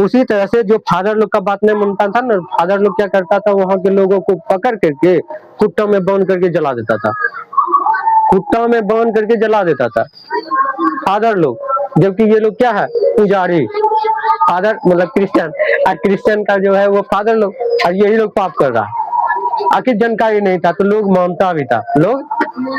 उसी तरह से जो फादर लोग का बात नहीं मानता था ना, फादर लोग क्या करता था, वहां के लोगों को पकड़ करके कुट्टा में बांध करके जला देता था, कुट्टा में बांध करके जला देता था फादर लोग। जबकि ये लोग क्या है, पुजारी, फादर मतलब क्रिश्चियन, और क्रिश्चियन का जो है वो फादर लोग, और यही लोग पाप कर रहा है। आखिर जानकारी नहीं था तो लोग मानता भी था, लोग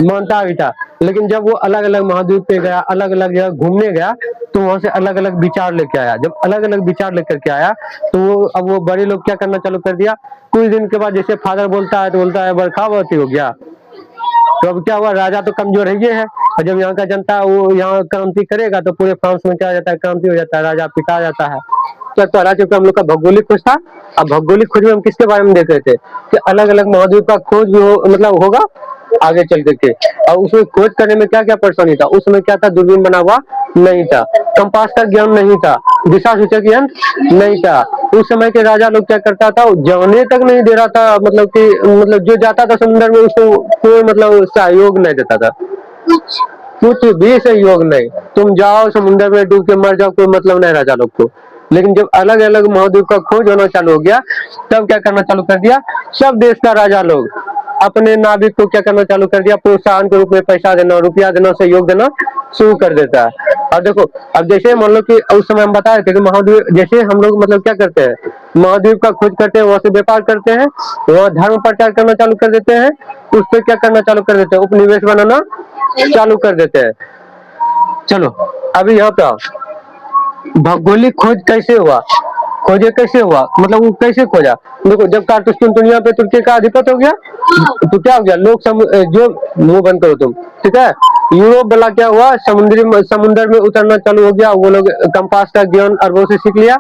मानता भी था। लेकिन जब वो अलग अलग महाद्वीप पे गया, अलग अलग जगह घूमने गया, तो वहां से अलग अलग विचार लेके आया। जब अलग अलग विचार लेकर के आया तो अब वो बड़े लोग क्या करना चालू कर दिया। कुछ दिन के बाद जैसे फादर बोलता है तो बोलता है बरखावती हो गया। तो अब क्या हुआ, राजा तो कमजोर है ये है, और जब यहाँ का जनता वो यहाँ क्रांति करेगा तो पूरे फ्रांस में क्या हो जाता है, क्रांति हो जाता है, राजा पिटा जाता है। तो पहला चूंकि हम लोग का भौगोलिक खोज था, अब भौगोलिक खोज में हम किसके बारे में देख रहे थे कि अलग अलग महाद्वीप का खोज भी मतलब होगा आगे चल करके। और उसमें खोज करने में क्या क्या परेशानी था, उसमें क्या था, दूरबीन बना हुआ नहीं था, कंपास का ज्ञान नहीं था, दिशा सूचक यंत्र नहीं था। उस समय के राजा लोग क्या करता था, जाने तक नहीं दे रहा था, मतलब कि मतलब जो जाता था समुद्र में उसको कोई मतलब सहयोग नहीं देता था, कुछ भी सहयोग नहीं। तुम जाओ समुद्र में डूब के मर जाओ, कोई मतलब नहीं राजा लोग को। लेकिन जब अलग अलग महाद्वीप का खोज होना चालू हो गया, तब क्या करना चालू कर दिया, सब देश का राजा लोग अपने नाविक को क्या करना चालू कर दिया, प्रोत्साहन के रूप में पैसा देना, रुपया देना, सहयोग देना शुरू कर देता है। और देखो अब जैसे मान लो कि उस समय हम बता रहे थे कि महाद्वीप, जैसे हम लोग मतलब क्या करते हैं, महाद्वीप का खोज करते हैं, वहां से व्यापार करते हैं, वहां धर्म प्रचार करना चालू कर देते हैं, उस पर क्या करना चालू कर देते हैं, उपनिवेश बनाना चालू कर देते हैं। चलो अभी यहाँ पे आओ, भौगोलिक खोज कैसे हुआ, खोजे कैसे हुआ, मतलब वो कैसे खोजा। देखो जब कारतुस्तुन दुनिया पे तुर्की का अधिपत हो गया तो क्या हो गया, लोग जो मुंह बंद करो तुम, ठीक है, यूरोप वाला क्या हुआ, समुद्र में उतरना चालू हो गया। वो लोग कंपास का ज्ञान अरबों से सीख लिया,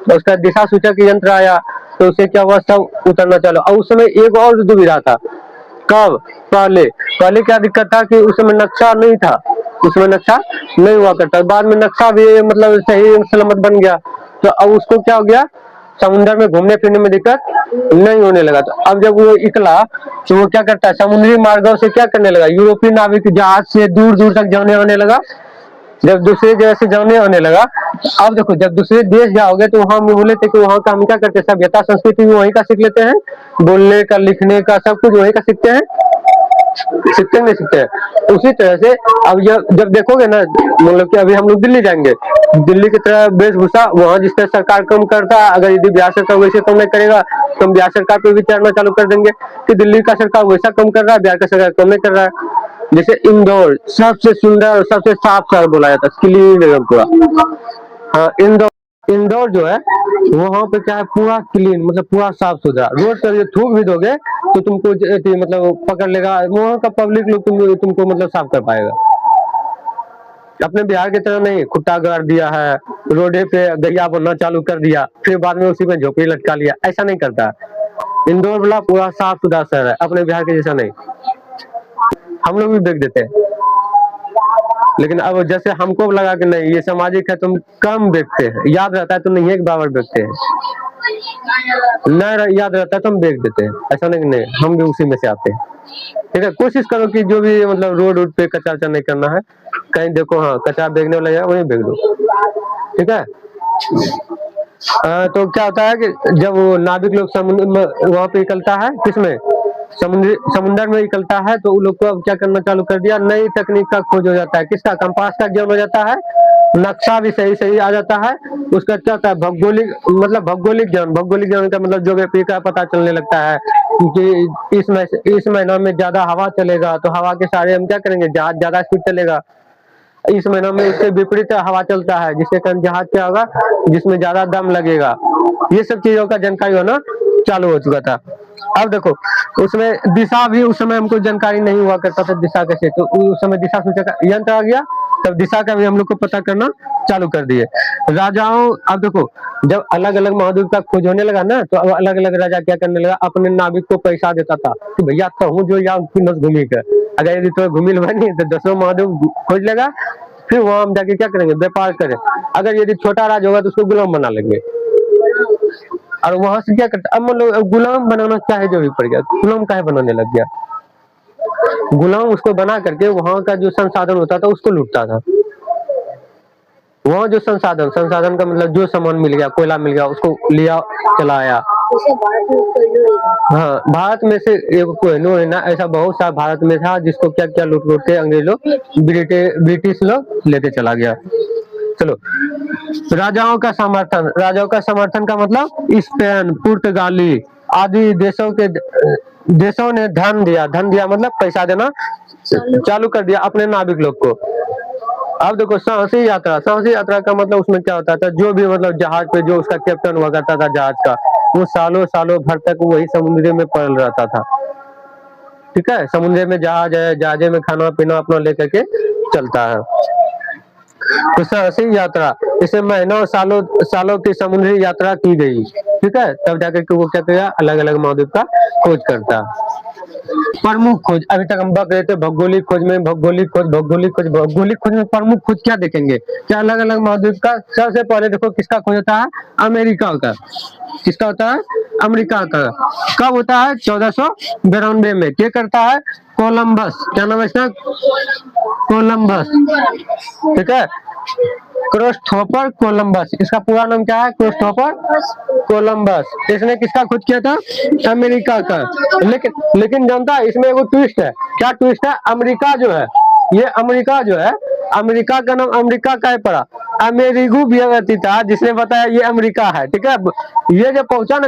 तो उसका दिशा सूचक यंत्र आया, तो उससे क्या हुआ, सब उतरना चालू। और उस समय एक और दुविधा था, कब, पहले पहले क्या दिक्कत था कि उस समय नक्शा नहीं था, उसमें नक्शा नहीं हुआ करता, बाद में नक्शा भी मतलब सही सलामत बन गया। तो अब उसको क्या हो गया, समुद्र में घूमने फिरने में दिक्कत नहीं होने लगा। तो अब जब वो निकला तो वो क्या करता है, समुद्री मार्गों से क्या करने लगा, यूरोपीय नाविक जहाज से दूर दूर तक जाने आने लगा। जब दूसरे जगह से जाने आने लगा, अब देखो जब दूसरे देश जाओगे तो वहां बोले थे कि वहां का हम क्या करते हैं, सभ्यता संस्कृति भी वहीं का सीख लेते हैं, बोलने का लिखने का सब कुछ वहीं का सीखते हैं, सीखते नहीं सीखते हैं। उसी तरह से अब जब देखोगे ना, मतलब कि अभी हम लोग दिल्ली जाएंगे, दिल्ली की तरह वेशभूषा वहाँ जिस तरह सरकार कम करता है, अगर यदि बिहार सरकार वैसे कम नहीं करेगा तो हम बिहार सरकार पे विचारना चालू कर देंगे कि दिल्ली का सरकार वैसा कम कर रहा है, बिहार का सरकार कम नहीं कर रहा है। जैसे इंदौर सबसे सुंदर और सबसे साफ शहर बोला जाता है, क्लीन एकदम पूरा। हाँ इंदौर, इंदौर जो है वहाँ पे क्या है, पूरा क्लीन, मतलब पूरा साफ सुथरा। रोड पर ये थूक भी दोगे तो तुमको मतलब पकड़ लेगा, वहाँ का पब्लिक लोग तुमको मतलब साफ कर पाएगा। अपने बिहार की तरह नहीं, खुट्टा गाड़ दिया है, रोडे पे गैया बनना चालू कर दिया, फिर बाद में उसी में झोपड़ी लटका लिया, ऐसा नहीं करता। इंदौर वाला पूरा साफ सुथरा शहर है, अपने बिहार के जैसा नहीं। हम लोग भी देख देते हैं, लेकिन अब जैसे हमको लगा कि नहीं ये सामाजिक है, तुम कम देखते हैं, याद रहता है तो नहीं एक बराबर देखते हैं, नहीं याद रहता है तो हम देख देते हैं, ऐसा नहीं, हम भी उसी में से आते हैं। ठीक है, कोशिश करो कि जो भी मतलब रोड पे कचरा नहीं करना है, कहीं देखो हाँ कचरा फेंकने वाला है वहीं फेंक दो, ठीक है। तो क्या होता है कि जब वो नाविक लोग समुद्र वहां पे निकलता है, किसमें, समुद्र में निकलता है, तो उन लोग को अब क्या करना चालू कर दिया, नई तकनीक का खोज हो जाता है, किसका, कंपास का ज्ञान हो जाता है, नक्शा भी सही सही आ जाता है। उसका क्या होता है, भौगोलिक मतलब भौगोलिक ज्ञान, भौगोलिक ज्ञान का मतलब ज्योग्राफी का पता चलने लगता है कि इस महीना में ज्यादा हवा चलेगा तो हवा के सारे हम क्या करेंगे, जहाज ज्यादा स्पीड चलेगा। इस महीना में उसके विपरीत हवा चलता है, जिसके कारण जहाज क्या होगा, जिसमें ज्यादा दम लगेगा। ये सब चीजों का जानकारी होना चालू हो चुका था। अब देखो उसमें दिशा भी उस समय हमको जानकारी नहीं हुआ करता था, दिशा कैसे, तो उस समय दिशा सूचक यंत्र आ गया, तब दिशा का भी हम लोग को पता करना चालू कर दिए राजाओं। अब देखो जब अलग अलग महाद्वीप का खोज होने लगा ना, तो अब अलग अलग राजा क्या करने लगा, अपने नाविक को पैसा देता था कि भैया कहूँ जो या उनकी नस घूमी कर, अगर यदि तो घूमिल बनी तो 10 द्वीप खोज लेगा, फिर वहां हम जाके क्या करेंगे, व्यापार करें। अगर यदि छोटा राज होगा तो उसको गुलाम बना लेंगे, और वहां से क्या करता, अब मतलब गुलाम बनाना चाहे जो भी पड़ गया, गुलाम काहे बनाने लग गया, गुलाम उसको बना करके वहां का जो संसाधन होता था उसको लूटता था। वहाँ जो संसाधन संसाधन का मतलब जो सामान मिल गया, कोयला मिल गया, उसको लिया चलाया। जैसे भारत में कोई नहीं है। हाँ, भारत में से एक कोहिनूर है ना, ऐसा बहुत सा भारत में था जिसको क्या क्या लूट लूट के अंग्रेज लोग ब्रिटिश लोग लेके चला गया। चलो, राजाओं का समर्थन, राजाओं का समर्थन का मतलब स्पेन, पुर्तगाली आदि देशों ने धन दिया मतलब पैसा देना चालू कर दिया अपने नाविक लोग को। अब देखो, साहसी यात्रा का मतलब उसमें क्या होता था, जो भी मतलब जहाज पे जो उसका कैप्टन हुआ करता था जहाज का, वो सालों सालों भर तक वही समुद्र में पड़ल रहता था। ठीक है, समुद्र में जहाज है, जहाजे में खाना पीना अपना लेकर के चलता है। तो साहसी यात्रा, इसे महीनों सालों की समुद्री यात्रा की गई। ठीक है, तब जाकर के वो क्या करेगा, अलग अलग महाद्वीप का खोज करता। प्रमुख खोज, अभी तक हम बक रहे थे भौगोलिक खोज में, भौगोलिक खोज में प्रमुख खोज क्या देखेंगे, क्या अलग अलग महाद्वीप का। सबसे पहले देखो किसका खोज होता है, अमेरिका का। किसका होता है, अमेरिका का। कब होता है, 1492 में। क्या करता है, कोलंबस, क्या नाम है इसका, कोलंबस। ठीक है, क्रिस्टोफर कोलंबस, इसका पूरा नाम क्या है, क्रिस्टोफर कोलंबस। इसने किसका खोज किया था, अमेरिका का। लेकिन जानता है इसमें एगो ट्विस्ट है। क्या ट्विस्ट है, अमेरिका जो है, ये अमेरिका जो है, अमेरिका का नाम अमेरिका का है पड़ा, अमेरिगू व्यक्ति था जिसने बताया ये अमेरिका है। ठीक है, ये जो पहुंचा ना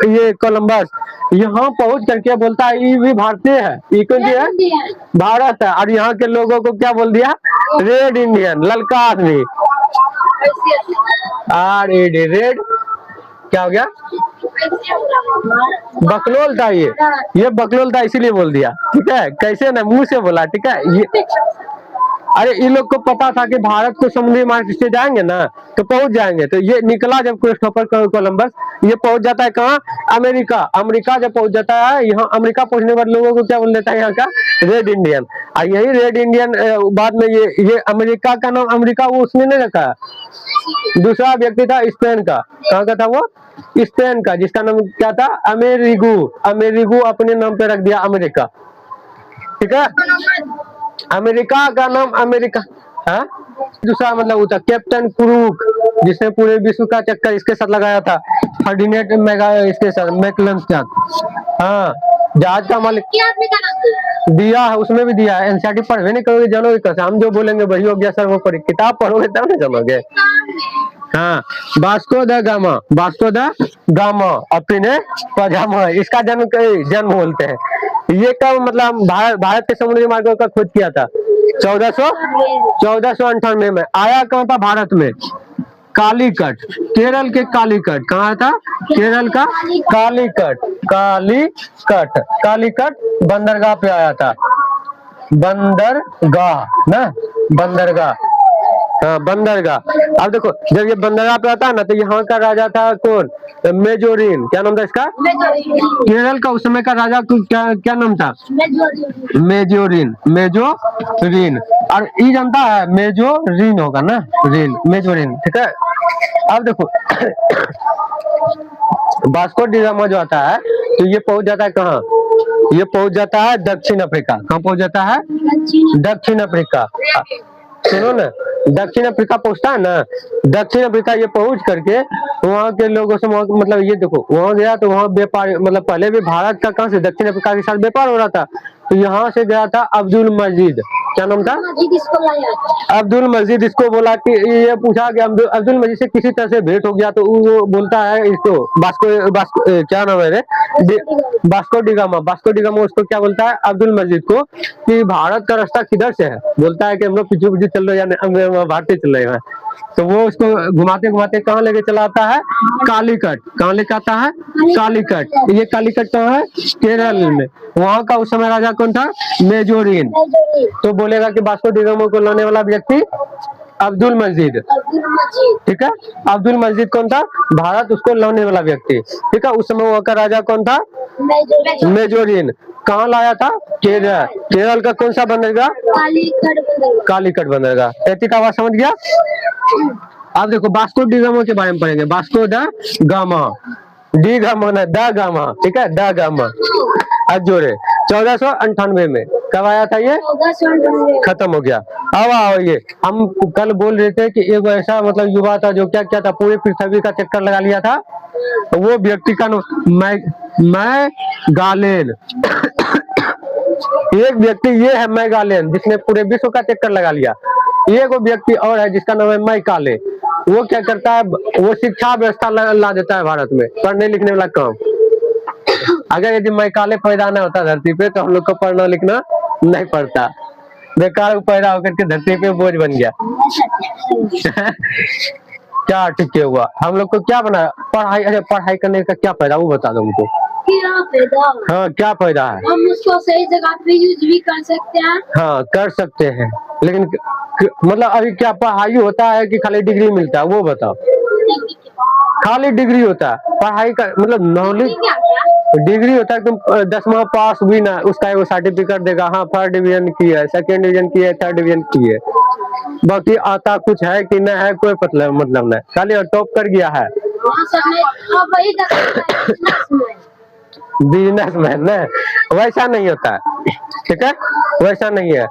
ये कोलंबस, यहाँ पहुंच करके बोलता है ये भी भारतीय है, ये कौन है, भारत है। और यहाँ के लोगों को क्या बोल दिया, रेड इंडियन, ललका आदमी। रेड क्या हो गया, बकलोल था ये बकलोल था इसीलिए बोल दिया। ठीक है, कैसे ना मुंह से बोला। ठीक है, ये अरे इन लोग को पता था कि भारत को समुद्री मार्ग से जाएंगे ना तो पहुंच जाएंगे। तो ये निकला जब क्रिस्टोफर कोलंबस, ये पहुंच जाता है कहाँ, अमेरिका जब पहुंच जाता है, यहाँ अमेरिका पहुंचने वाले लोगों को क्या बोल देता है यहाँ का, रेड इंडियन। और यही रेड इंडियन बाद में ये अमेरिका का नाम अमेरिका वो उसने नहीं रखा, दूसरा व्यक्ति था स्पेन का। कहाँ का था वो, स्पेन का, जिसका नाम क्या था, अमेरिगू अपने नाम पे रख दिया अमेरिका। ठीक है, अमेरिका का नाम अमेरिका है। दूसरा मतलब वो था कैप्टन क्रूक, जिसने पूरे विश्व का चक्कर इसके साथ लगाया था, फर्डिनेंड इसके साथ मैकलन के साथ। हाँ, जहाज का मालिक दिया है, उसमें भी दिया है। एनसीईआरटी पढ़वे नहीं करोगे जानोगे कैसे, हम जो बोलेंगे वही हो गया सर, वो पढ़ किताब पढ़ोगे तब ना जानोगे। हाँ, वास्को द गामा अपने पजामा, इसका जन्म बोलते हैं। ये कब मतलब भारत के समुद्री मार्गों का खोज किया था, 1498 में। आया कहाँ था, भारत में कालीकट, केरल के कालीकट। कहाँ था, केरल का कालीकट बंदरगाह पे आया था, बंदरगाह। हाँ, बंदरगाह। अब देखो जब ये बंदरगाह पे आता है ना, तो यहाँ का राजा था कौन, मेजोरिन। क्या नाम था इसका, केरल का उस समय का राजा क्या नाम था, मेजोरिन। और ये जानता है मेजोरिन होगा ना, मेजोरिन। ठीक है, अब देखो वास्को डी गामा जो आता है, तो ये पहुंच जाता है कहाँ, ये पहुंच जाता है दक्षिण अफ्रीका। कहाँ पहुंच जाता है, दक्षिण अफ्रीका। सुनो ना, दक्षिण अफ्रीका पहुंचता है ना, दक्षिण अफ्रीका ये पहुंच करके वहाँ के लोगों से मतलब ये देखो, वहाँ गया तो वहाँ व्यापार, मतलब पहले भी भारत का कहाँ से दक्षिण अफ्रीका के साथ व्यापार हो रहा था। तो यहाँ से गया था अब्दुल मजीद। क्या नाम था, अब्दुल मजीद। इसको बोला कि ये पूछा कि अब्दुल मजीद से किसी तरह से भेंट हो गया, तो वो बोलता है इसको क्या नाम है, वास्को डी गामा उसको क्या बोलता है, अब्दुल मजीद को, कि भारत का रास्ता किधर से है। बोलता है कि हम लोग पीछे चल रहे हैं, हम भारतीय चल रहे हैं। तो वो उसको घुमाते घुमाते कहाँ लेके चला आता है, कालीकट। कहाँ लेके आता है, कालीकट। ये कालीकट कहाँ है, केरल में। वहाँ का उस समय राजा कौन था, मेजोरिन। तो बोलेगा कि वास्को डी गामा को लाने वाला व्यक्ति अब्दुल मजीद। ठीक है, अब्दुल मजीद कौन था, भारत उसको लाने वाला व्यक्ति। ठीक है, उस समय वहाँ का राजा कौन था, मेजोरिन। कहाँ लाया था, केरल का कौन सा बंदरगाह, कालीकट बंदरगाह। एती का आवाज समझ गया। अब देखो वास्को डी गामा के बारे में पढ़ेंगे, Vasco the gamma, D gamma. ठीक है, द गामा। अब जोड़े 1498 में कब आया था ये? 14 खत्म हो गया। अब आओ, ये हम कल बोल रहे थे कि एक ऐसा मतलब युवा था जो क्या क्या था, पूरी पृथ्वी का चक्कर लगा लिया था। तो वो व्यक्ति का मैं गालेन एक व्यक्ति ये है मैगालेन, जिसने पूरे विश्व का चक्कर लगा लिया। एक वो व्यक्ति और है जिसका नाम है मैकाले। वो क्या करता है, वो शिक्षा व्यवस्था ला देता है भारत में, पढ़ने लिखने वाला काम। अगर यदि मैकाले पैदा न होता धरती पे तो हम लोग को पढ़ना लिखना नहीं पड़ता। बेकार पैदा होकर के धरती पे बोझ बन गया। क्या ठीक हुआ, हम लोग को क्या बना पढ़ाई? अरे पढ़ाई करने का क्या फायदा, वो बता दो हमको। क्या फायदा? हाँ क्या फायदा है? हम उसको सही जगह पे यूज भी कर सकते हैं। हाँ कर सकते हैं, लेकिन मतलब अभी क्या पढ़ाई होता है कि खाली डिग्री मिलता है, वो बताओ। खाली डिग्री होता है, पढ़ाई का मतलब नॉलेज डिग्री होता है। तुम 10वां पास भी ना, उसका वो सर्टिफिकेट देगा, हाँ फर्स्ट डिवीजन की है, सेकंड डिवीजन की है, थर्ड डिवीजन की है। बाकी आता कुछ है कि नहीं है कोई मतलब नहीं, खाली टॉप कर गया है। बिजनेसमैन नहीं, वैसा नहीं होता है, ठीक है, वैसा नहीं है।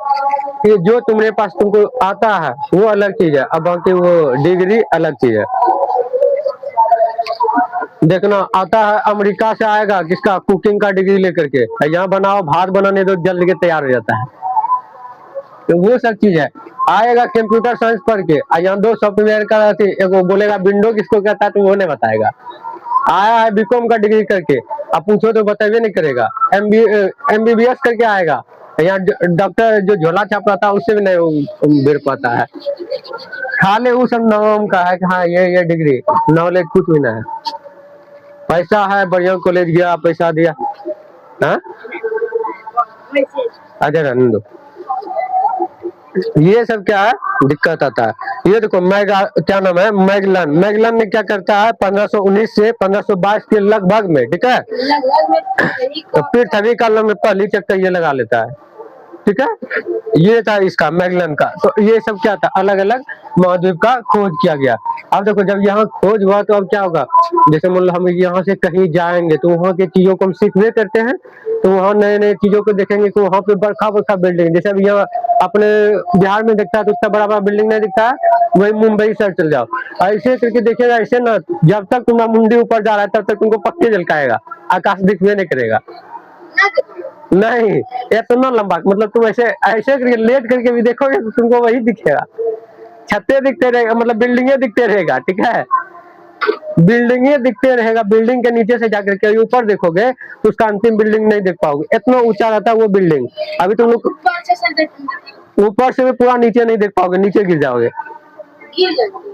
ये जो तुम्हारे पास तुमको आता है वो अलग चीज है, अब बाकी वो डिग्री अलग चीज है। देखना आता है अमेरिका से आएगा, किसका कुकिंग का डिग्री लेकर के, यहाँ बनाओ भात बनाने दो, जल्द के तैयार हो जाता है। तो वो सब चीज है। आएगा कंप्यूटर साइंस पढ़ के, यहाँ दो सॉफ्टवेयर का एगो बोलेगा विंडो किसको कहता है तो वो नहीं बताएगा। आया है बीकॉम का डिग्री करके, अब पूछो तो बताइए नहीं करेगा। MBBS करके आएगा, यहाँ डॉक्टर जो झोला छाप रहा था उससे भी नहीं भिड़ पाता है। खाली वो सब नाम का है कि हाँ ये डिग्री, नॉलेज कुछ भी नहीं है। पैसा है, बढ़िया कॉलेज गया, पैसा दिया, हाँ अच्छा रहने दो। ये सब क्या है दिक्कत आता है। ये देखो क्या नाम है, मैगलन ने क्या करता है 1519 से 1522 के लगभग में, ठीक है, तो पृथ्वी का पहली चक्कर ये लगा लेता है, ठीक है। ये था इसका मैगलन का। तो ये सब क्या था, अलग अलग महाद्वीप का खोज किया गया। अब देखो जब यहाँ खोज हुआ तो अब क्या होगा, जैसे मतलब हम यहाँ से कहीं जाएंगे तो वहाँ की चीजों को हम सीखने करते हैं, तो वहाँ नए नए चीजों को देखेंगे कि वहाँ पे बड़का बड़का बिल्डिंग, जैसे अभी यहाँ अपने बिहार में दिखता है तो उतना बड़ा बड़ा बिल्डिंग नहीं दिखता है, वही मुंबई शहर चल जाओ, ऐसे करके देखिएगा। ऐसे ना जब तक तुम्हारा मुंडी ऊपर जा रहा है तब तक तुमको पक्के झलकाएगा, आकाश दिखने नहीं करेगा। नहीं इतना लंबा, मतलब तुम ऐसे ऐसे करके लेट करके भी देखोगे तो तुमको वही दिखेगा, छत्ते दिखते रहेगा, मतलब बिल्डिंगे दिखते रहेगा, ठीक है, बिल्डिंगे दिखते रहेगा। बिल्डिंग के नीचे से जाकर के ऊपर देखोगे तो उसका अंतिम बिल्डिंग नहीं देख पाओगे, इतना ऊंचा रहता है वो बिल्डिंग। अभी तुम लोग ऊपर से भी पूरा नीचे नहीं देख पाओगे, नीचे गिर जाओगे।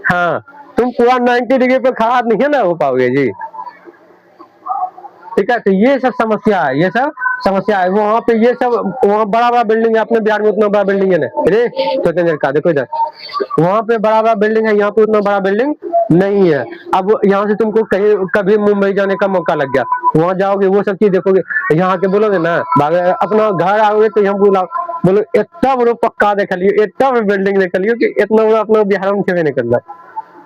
हाँ तुम पूरा 90 डिग्री पे खड़ा नहीं है ना हो पाओगे जी, ठीक है। तो ये सब समस्या है, ये सब समस्या है। वहाँ पे ये सब वहाँ बड़ा बड़ा बिल्डिंग है, अपने बिहार में उतना बड़ा बिल्डिंग है ना, अरे तो देखो इधर वहाँ पे बड़ा बड़ा बिल्डिंग है, यहाँ पे उतना बड़ा बिल्डिंग नहीं है। अब यहाँ से तुमको कहीं कभी मुंबई जाने का मौका लग गया, वहाँ जाओगे वो सब चीज देखोगे, यहाँ के बोलोगे ना अपना घर आओगे तो यहाँ बोलो इतना बड़ा पक्का देख लियो, इतना बड़ा बिल्डिंग देख लियो कि इतना बड़ा अपना बिहार में खेवे नहीं करना।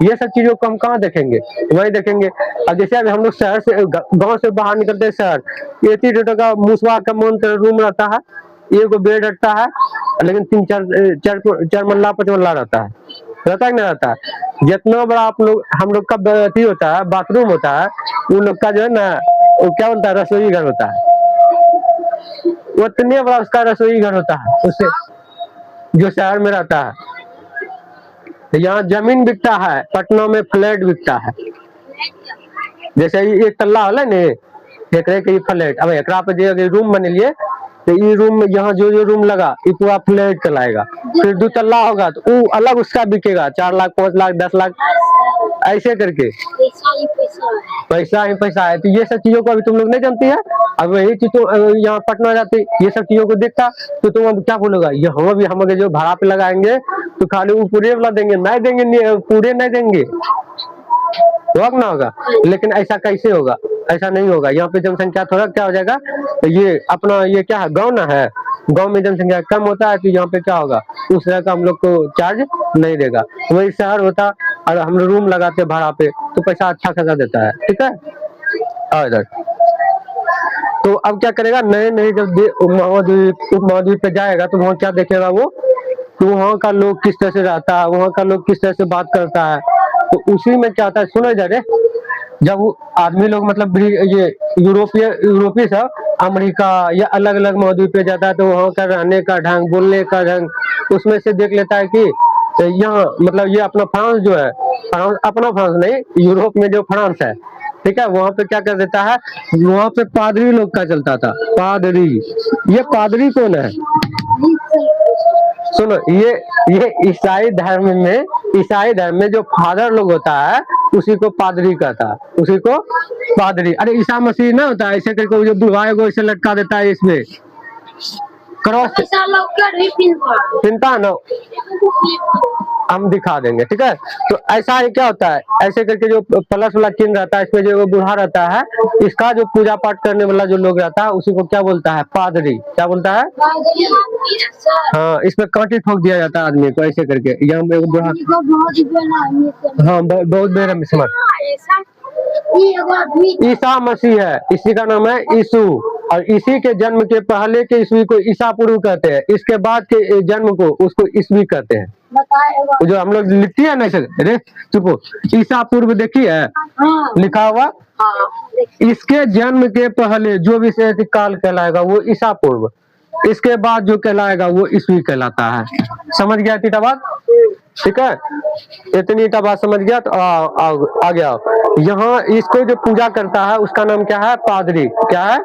ये सब चीजों को हम कहाँ देखेंगे, वही देखेंगे। अब जैसे अभी हम लोग शहर से गांव से बाहर निकलते हैं शहर, एसी टोटो का मुसवा का रूम रहता है, एक बेड रहता है, लेकिन 3-4 मल्ला 5 मल्ला रहता है नहीं रहता है। जितना बड़ा हम लोग का अथी होता है, बाथरूम होता है, उन लोग का जो है ना वो क्या बोलता है रसोई घर होता है, उतने बड़ा उसका रसोई घर होता है उससे जो शहर में रहता है। यहाँ जमीन बिकता है, पटना में फ्लैट बिकता है, जैसे एक तल्ला होला ने एक फ्लैट, अब एकरा पे जो रूम बनेलिए तो ये रूम में यहाँ जो रूम लगा ये पूरा फ्लैट चलाएगा। फिर 2 तल्ला होगा तो वो अलग उसका बिकेगा, 4 लाख 5 लाख 10 लाख ऐसे करके। पैसा ही पैसा है। तो ये सब चीजों को अभी तुम लोग नहीं जानती है। अब वही चीज यहाँ पटना जाते ये सब चीजों को देखता तो तुम अब क्या बोलोगा, ये हम जो भाड़ा पे लगाएंगे तो खाली वो पूरे वाला देंगे, नहीं देंगे, पूरे नहीं देंगे, ना होगा। लेकिन ऐसा कैसे होगा, ऐसा नहीं होगा। यहाँ पे जनसंख्या थोड़ा क्या हो जाएगा, तो ये अपना ये क्या है गाँव ना है, गांव में जनसंख्या कम होता है तो यहाँ पे क्या होगा उस तरह का हम लोग को चार्ज नहीं देगा। वही शहर होता और हम लोग रूम लगाते भाड़ा पे तो पैसा अच्छा खासा देता है, ठीक है। इधर तो अब क्या करेगा, नए नए जब उपमहाद्वीप पे जाएगा तो वहाँ क्या देखेगा वो, तो वहाँ का लोग किस तरह से रहता है, वहाँ का लोग किस तरह से बात करता है। तो उसी में क्या होता है, सुनो इधर, जब वो आदमी लोग मतलब ये यूरोपीय सब अमेरिका या अलग अलग महाद्वीप पे जाता है, तो वहाँ का रहने का ढंग, बोलने का ढंग, उसमें से देख लेता है कि यहाँ मतलब ये अपना फ्रांस जो है, फ्रांस अपना फ्रांस नहीं, यूरोप में जो फ्रांस है, ठीक है, वहाँ पे क्या कर देता है, वहाँ पे पादरी लोग का चलता था, पादरी। ये पादरी कौन है, सुनो, ये ईसाई धर्म में जो फादर लोग होता है उसी को पादरी कहता है, उसी को पादरी। अरे ईसा मसीह ना होता है ऐसे करके, वो जो बुढ़ाए को ऐसे लटका देता है इसमें क्रॉस ऐसा लोग कर भी पिनता है ना, हम दिखा देंगे, ठीक है। तो ऐसा ही क्या होता है, ऐसे करके जो प्लस वाला चिन्ह रहता है, इसमें जो बूढ़ा रहता है, इसका जो पूजा पाठ करने वाला जो लोग रहता है उसी को क्या बोलता है, पादरी। क्या बोलता है, हाँ, इसमें कांटे ठोक दिया जाता है आदमी को ऐसे करके, यहाँ पे बूढ़ा, हाँ बहुत बेरहमी समझ। ईसा मसीह है, इसी का नाम है यीशु, और इसी के जन्म के पहले के ईस्वी को ईसा पूर्व कहते हैं, इसके बाद के जन्म को उसको ईस्वी कहते हैं। जो हम लोग लिखती है ना, अरे चुप हो, ईसा पूर्व देखी है लिखा हुआ, इसके जन्म के पहले जो भी काल कहलाएगा वो ईसा पूर्व, इसके बाद जो कहलाएगा वो ईस्वी कहलाता है। समझ गया इतना बात, ठीक है, इतनी बात समझ गया तो आ गया। यहाँ इसको जो पूजा करता है उसका नाम क्या है, पादरी। क्या है,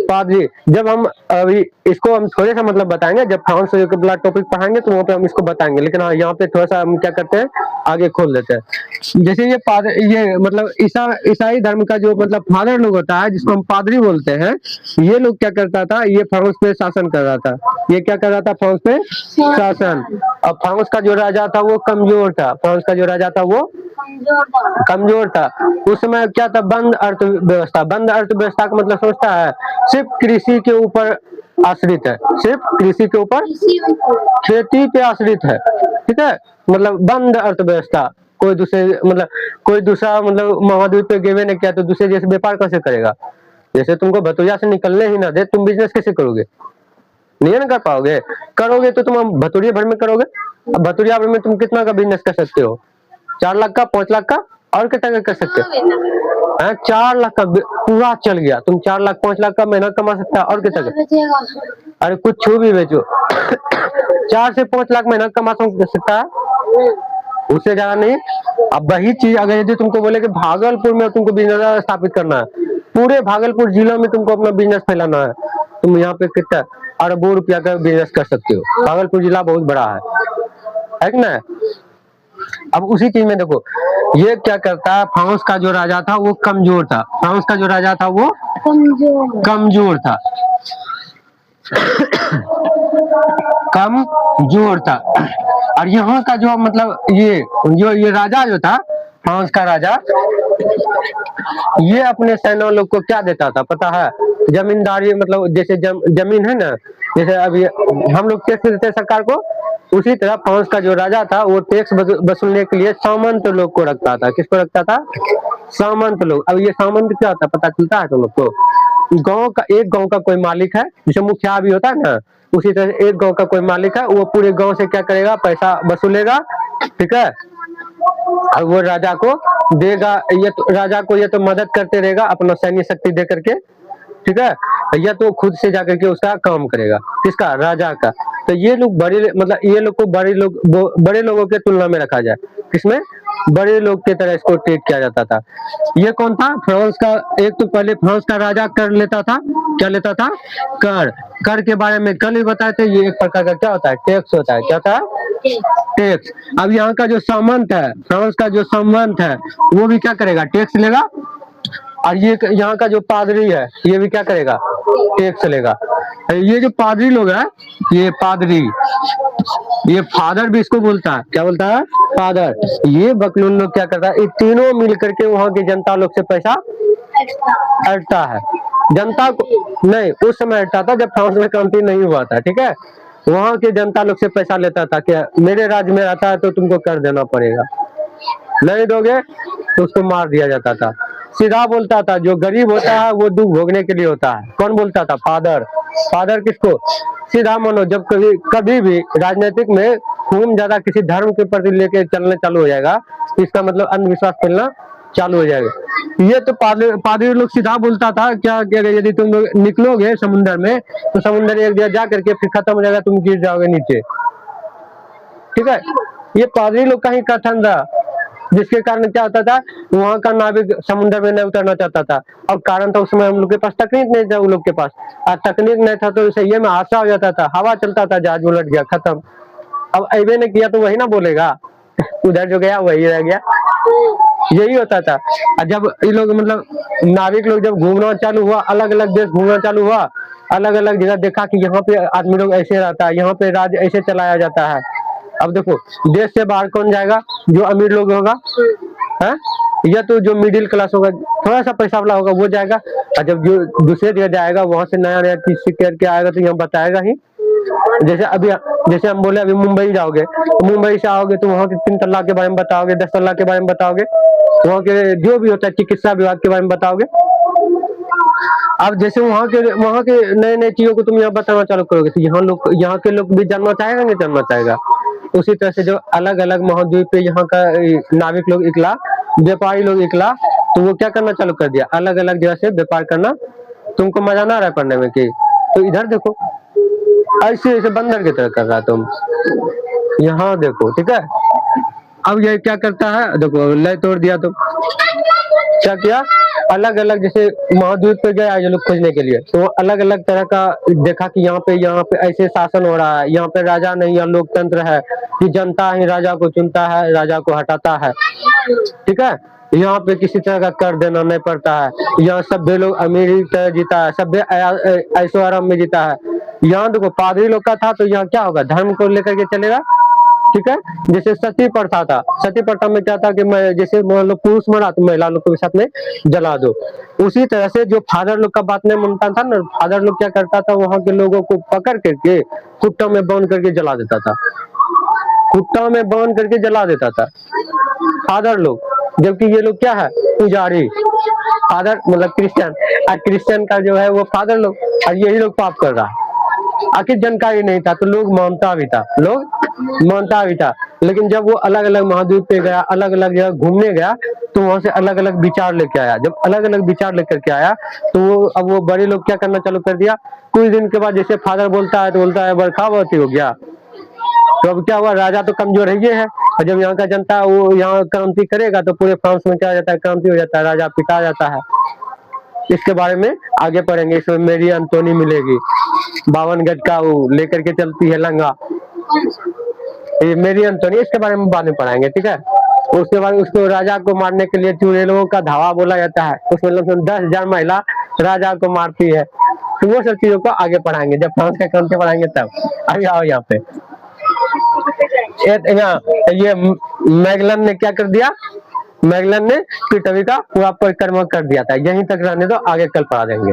पादरी। जब हम अभी इसको हम थोड़े सा मतलब बताएंगे, जब फ्रांस वाला टॉपिक पढ़ाएंगे तो वहाँ पे हम इसको बताएंगे, लेकिन हाँ यहाँ पे थोड़ा सा हम क्या करते हैं, आगे खोल देते हैं। जैसे ये मतलब ईसाई धर्म का जो मतलब फादर लोग होता है, जिसको हम पादरी बोलते हैं, ये लोग क्या करता था, ये फ्रांस पे शासन कर रहा था। ये क्या कर रहा था, फ्रांस पे शासन। और फ्रांस का जो राजा था वो कमजोर था, फ्रांस का जो राजा था वो कमजोर था। उस समय क्या था, बंद अर्थव्यवस्था। बंद अर्थव्यवस्था का मतलब सोचता है सिर्फ कृषि के ऊपर आश्रित है, सिर्फ कृषि के ऊपर, खेती पे आश्रित है, ठीक है, मतलब बंद अर्थव्यवस्था। कोई दूसरा मतलब महाद्वीप पे गेवे नहीं किया तो दूसरे जैसे व्यापार कैसे करेगा। जैसे तुमको भतुरिया से निकलने ही ना दे, तुम बिजनेस कैसे करोगे, नहीं ना कर पाओगे। करोगे तो तुम भतुरिया भर में करोगे। अब भतुरिया भर में तुम कितना का बिजनेस कर सकते हो, 4 लाख का, 5 लाख का, और कितना का कर सकते हो, 4 लाख का पूरा चल गया, तुम 4 लाख 5 लाख का महीना कमा सकता है, और कितना का, अरे कुछ छू भी बेचो 4 से 5 लाख महीना कमा सकता है, उससे ज्यादा नहीं। अब वही चीज अगर यदि तुमको बोले कि भागलपुर में तुमको बिजनेस स्थापित करना है, पूरे भागलपुर जिला में तुमको अपना बिजनेस फैलाना है, तुम यहाँ पे कितना अरबों रुपया का बिजनेस कर सकते हो। भागलपुर जिला बहुत बड़ा है कि ना। अब उसी चीज में देखो, ये क्या करता है, फ्रांस का जो राजा था वो कमजोर था, फ्रांस का जो राजा था वो कमजोर था कमजोर था। और यहाँ का जो मतलब ये राजा जो था, फ्रांस का राजा, ये अपने सैनिकों लोग को क्या देता था पता है, जमींदारी, मतलब जैसे जमीन है ना, जैसे अभी हम लोग टैक्स देते हैं सरकार को, उसी तरह फ्रांस का जो राजा था वो टैक्स वसूलने के लिए सामंत लोग को रखता था। किसको रखता था, सामंत लोग। अब ये सामंत क्या होता है पता चलता है तुम लोग को, एक गांव का कोई मालिक है, जैसे मुखिया भी होता है ना, उसी तरह एक गांव का कोई मालिक है, वो पूरे गांव से क्या करेगा, पैसा वसूलेगा, ठीक है, और वो राजा को देगा। ये तो राजा को ये तो मदद करते रहेगा अपना सैन्य शक्ति दे करके, ठीक है, या तो खुद से जाकर के उसका काम करेगा, किसका, राजा का। तो ये लोग मतलब ये लोग को बड़े लोगों के तुलना में रखा जाए, किसमें, बड़े लोग की तरह इसको ट्रीट किया जाता था। ये कौन था, फ्रांस का। एक तो पहले फ्रांस का राजा कर लेता था, क्या लेता था, कर के बारे में कल ही बताए थे। ये एक प्रकार का क्या होता है, टैक्स होता है। क्या था, टैक्स। अब यहाँ का जो सामंत है, फ्रांस का जो सामंत है, वो भी क्या करेगा, टैक्स लेगा। और ये यहाँ का जो पादरी है, ये भी क्या करेगा, टैक्स लेगा। ये जो पादरी लोग है, ये पादरी, ये फादर भी इसको बोलता है, क्या बोलता है, फादर। ये बकलून लोग क्या करता है, ये तीनों मिल करके वहाँ की जनता लोग से पैसा अटता है। जनता को नहीं, उस समय अटता था जब फ्रांस में क्रांति नहीं हुआ था, ठीक है। वहाँ के जनता लोग से पैसा लेता था कि मेरे राज्य में रहता है तो तुमको कर देना पड़ेगा, नहीं दोगे तो उसको मार दिया जाता था। सीधा बोलता था, जो गरीब होता है वो दुख भोगने के लिए होता है। कौन बोलता था? फादर। फादर किसको? सीधा मानो, जब कभी कभी भी राजनीतिक में खून ज्यादा किसी धर्म के प्रति लेके चलने चालू हो जाएगा, तो इसका मतलब अंधविश्वास फैलना चालू हो जाएगा। ये तो पादरी लोग सीधा बोलता था क्या कि यदि तुम लोग निकलोगे समुद्र में तो समुद्र एक जगह जा करके फिर खत्म हो जाएगा, तुम गिर जाओगे नीचे। ठीक है, ये पादरी लोग का ही कथन था, जिसके कारण क्या होता था, वहां का नाविक समुद्र में नहीं उतरना चाहता था। और कारण था, उस समय हम लोग के पास तकनीक नहीं था, उन लोग के पास। और तकनीक नहीं था तो सही में हादसा हो जाता था, हवा चलता था, जहाज उलट गया, खत्म। अब ऐबे ने किया तो वही ना बोलेगा, उधर जो गया वही रह गया, यही होता था। और जब ये लोग मतलब नाविक लोग जब घूमना चालू हुआ, अलग अलग देश घूमना चालू हुआ, अलग अलग जगह देखा कि यहाँ पे आदमी लोग ऐसे रहता है, यहाँ पे राज्य ऐसे चलाया जाता है। अब देखो, देश से बाहर कौन जाएगा? जो अमीर लोग होगा है, या तो जो मिडिल क्लास होगा, थोड़ा सा पैसा वाला होगा, वो जाएगा। और जब जो दूसरे जगह जाएगा, वहां से नया नया चीज सीख करके आएगा तो यहाँ बताएगा ही। जैसे हम बोले अभी मुंबई जाओगे, तो मुंबई से आओगे तो वहाँ के 3 तलाक के बारे में बताओगे, 10 तलाक के बारे में बताओगे, वहाँ के जो भी होता है चिकित्सा विभाग के बारे में बताओगे। अब जैसे वहाँ के नए नए चीजों को तुम यहाँ बताना चालू करोगे तो यहाँ के लोग भी जानना चाहेगा, नहीं जानना चाहेगा। उसी तरह से जो अलग अलग महाद्वीप पे यहाँ का नाविक लोग निकला, व्यापारी लोग निकला, तो वो क्या करना चालू कर दिया, अलग अलग जगह से व्यापार करना। तुमको मजा ना आ रहा है पढ़ने में कि? तो इधर देखो, ऐसे ऐसे बंदर की तरह कर रहा तुम, यहाँ देखो। ठीक है, अब ये क्या करता है, देखो लय तोड़ दिया। तो क्या किया, अलग अलग जैसे महाद्वीप पे गया ये लोग खोजने के लिए, तो अलग अलग तरह का देखा कि यहाँ पे ऐसे शासन हो रहा है, यहाँ पे राजा नहीं है, लोकतंत्र है, कि जनता ही राजा को चुनता है, राजा को हटाता है। ठीक है, यहाँ पे किसी तरह का कर देना नहीं पड़ता है, यहाँ सभ्य लोग अमीरी तरह जीता है, सभ्य ऐशो आराम में जीता है। यहाँ देखो पादरी लोग का था, तो यहाँ क्या होगा, धर्म को लेकर के चलेगा। ठीक है, जैसे सती प्रथा था, सती प्रथा में क्या था कि मैं जैसे मान लो पुरुष मरा तो महिला लोग को साथ में जला दो। उसी तरह से जो फादर लोग का बात नहीं मानता था ना, फादर लोग क्या करता था, वहां के लोगों को पकड़ करके कुट्टा में बांध करके जला देता था, कुट्टा में बांध करके जला देता था फादर लोग। जबकि ये लोग क्या है, पुजारी, फादर मतलब क्रिश्चियन, और क्रिश्चियन का जो है वो फादर लोग, और यही लोग पाप कर रहा है। आखिर जानकारी नहीं था तो लोग मानता भी था, लेकिन जब वो अलग अलग महाद्वीप पे गया, अलग अलग जगह घूमने गया, तो वहां से अलग अलग विचार लेके आया। जब अलग अलग विचार लेकर के आया तो अब वो बड़े लोग क्या करना चालू कर दिया। कुछ दिन के बाद जैसे फादर बोलता है तो बोलता है बरखा बहुत ही हो गया। तो अब क्या हुआ, राजा तो कमजोर है है, और जब यहाँ का जनता वो यहाँ क्रांति करेगा तो पूरे फ्रांस में क्या हो जाता है, क्रांति हो जाता है, राजा पिटा जाता है। इसके बारे में आगे पढ़ेंगे, इसमें मेरी अंतोनी मिलेगी, 52 गज का वो लेकर के चलती है लंगा, ये मेरी अंतोनी, इसके बारे में बाद में पढ़ाएंगे। ठीक है, उसके बाद उसको राजा को मारने के लिए चुड़ैलों का धावा बोला जाता है, उसमें 10,000 महिला राजा को मारती है। तो वो सब चीजों को आगे पढ़ाएंगे, जब फ्रांस का क्रांति पढ़ाएंगे तब। अभी आओ यहाँ पे, ये मैगलन ने क्या कर दिया, मैगलन ने पृथ्वी का पूरा परिक्रमा कर दिया था। यहीं तक रहने दो, आगे कल पढ़ा देंगे।